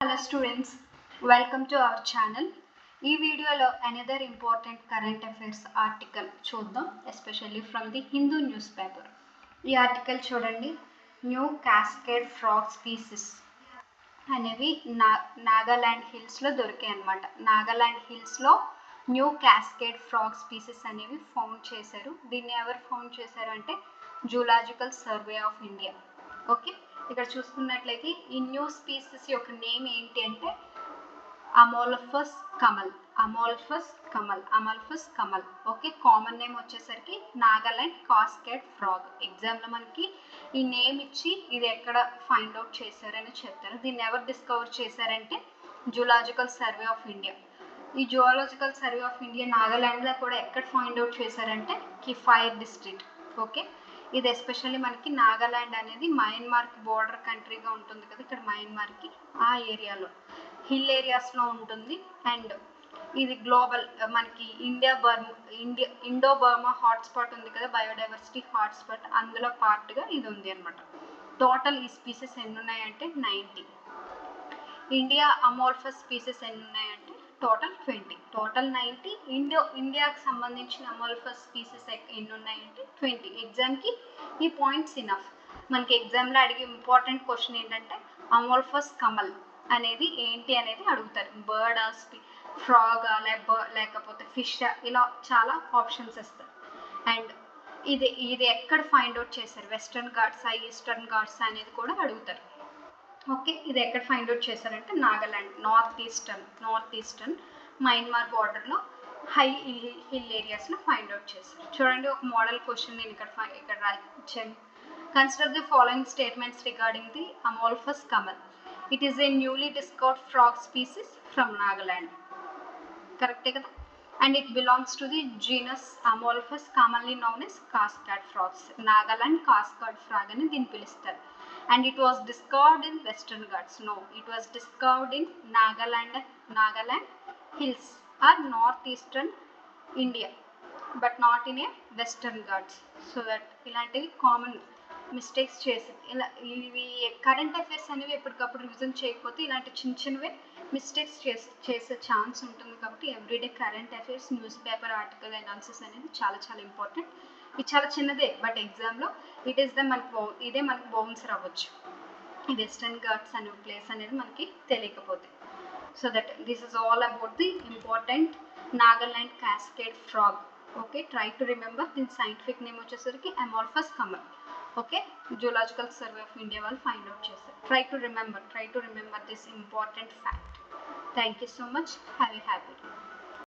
Hello students, welcome to our channel. ఈ వీడియోలో another important current affairs article చూద్దాం, especially from the Hindu newspaper. ఈ article చూడండి. New cascade frog species అనేవి నాగాలాండ్ హిల్స్లో దొరికాయి అన్నమాట. నాగాలాండ్ హిల్స్లో న్యూ క్యాస్కేడ్ ఫ్రాగ్ స్పీసీస్ అనేవి ఫౌండ్ చేశారు. దీన్ని ఎవరు ఫౌండ్ చేశారు అంటే zoological survey of India. Okay, ఇక్కడ చూసుకున్నట్లయితే ఈ న్యూ స్పీసీస్ యొక్క నేమ్ ఏంటి అంటే Amolops Kamal. Okay, common name వచ్చేసరికి నాగాలాండ్ కాస్కేడ్ ఫ్రాగ్. ఎగ్జామ్లో మనకి ఈ నేమ్ ఇచ్చి ఇది ఎక్కడ ఫైండ్ అవుట్ చేశారని చెప్తారు. దీన్ని ఎవరు డిస్కవర్ చేశారంటే జూలాజికల్ సర్వే ఆఫ్ ఇండియా. ఈ జువాలజికల్ సర్వే ఆఫ్ ఇండియా నాగాలాండ్లో కూడా ఎక్కడ ఫైండ్ అవుట్ చేశారంటే కిఫైర్ డిస్ట్రిక్ట్. ఓకే, ఇది ఎస్పెషల్లీ మనకి నాగాలాండ్ అనేది మయన్మార్కి బోర్డర్ కంట్రీగా ఉంటుంది కదా, ఇక్కడ మయన్మార్కి ఆ ఏరియాలో హిల్ ఏరియాస్లో ఉంటుంది. అండ్ ఇది గ్లోబల్ మనకి ఇండో బర్మా హాట్స్పాట్ ఉంది కదా, బయోడైవర్సిటీ హాట్స్పాట్, అందులో పార్ట్గా ఇది ఉంది అనమాట. టోటల్ ఈ స్పీసెస్ ఎన్ని ఉన్నాయంటే 90. ఇండియా అమోల్ఫస్ స్పీసెస్ ఎన్ని ఉన్నాయంటే టోటల్ 20. టోటల్ 90. ఇండియాకి సంబంధించిన అమోల్ఫస్ స్పీసెస్ ఎన్ని ఉన్నాయంటే 20. ఎగ్జామ్కి ఈ పాయింట్స్ ఇనఫ్. మనకి ఎగ్జామ్లో అడిగే ఇంపార్టెంట్ క్వశ్చన్ ఏంటంటే అమోల్ఫస్ కమల్ అనేది ఏంటి అనేది అడుగుతారు. బర్డా, ఫ్రాగా, లేకపోతే ఫిష్, ఇలా చాలా ఆప్షన్స్ ఇస్తారు. అండ్ ఇది ఎక్కడ ఫైండ్ అవుట్ చేశారు, వెస్టర్న్ ఘాట్సా, ఈస్టర్న్ ఘాట్సా అనేది కూడా అడుగుతారు. ఓకే, ఇది ఎక్కడ ఫైండ్ అవుట్ చేశారంటే నాగాలాండ్ నార్త్ ఈస్టర్న్ మయన్మార్ బార్డర్లో హై హిల్ ఏరియాస్లో ఫైండ్ అవుట్ చేశారు. చూడండి, ఒక మోడల్ క్వశ్చన్ నేను ఇక్కడ రాయించాను. Consider the following statements regarding the Amolops Kamal. It is a newly discovered frog species from Nagaland. కరెక్టే కదా. And it belongs to the genus Amolops, commonly known as cascade frogs. Nagaland Cascade frog అని దీన్ని పిలుస్తారు. And it was discovered in Western Ghats. No, it was discovered in Nagaland hills or northeastern India, but not in a Western Ghats. So that ఇలాంటివి common mistakes చేసి ఇవి current affairs అనేవి ఎప్పటికప్పుడు revision చేయకపోతే ఇలాంటి చిన్నవే మిస్టేక్స్ చేసే chance ఉంటుంది. కాబట్టి everyday current affairs news paper article analysis అనేది చాలా చాలా ఇంపార్టెంట్. ఇది చాలా చిన్నదే, బట్ ఎగ్జామ్లో ఇదే మనకు బౌన్సర్ అవ్వచ్చు. ఈ వెస్టర్న్ ఘాట్స్ అనే ప్లేస్ అనేది మనకి తెలియకపోతే. So that this is all about the important Nagaland cascade frog. Okay, try to remember. దీని సైంటిఫిక్ నేమ్ వచ్చేసరికి Amolops Kamal. Okay, zoological survey of India వాళ్ళు ఫైండ్ అవుట్ చేశారు. Try to remember this important fact. Thank you so much. Have a happy day.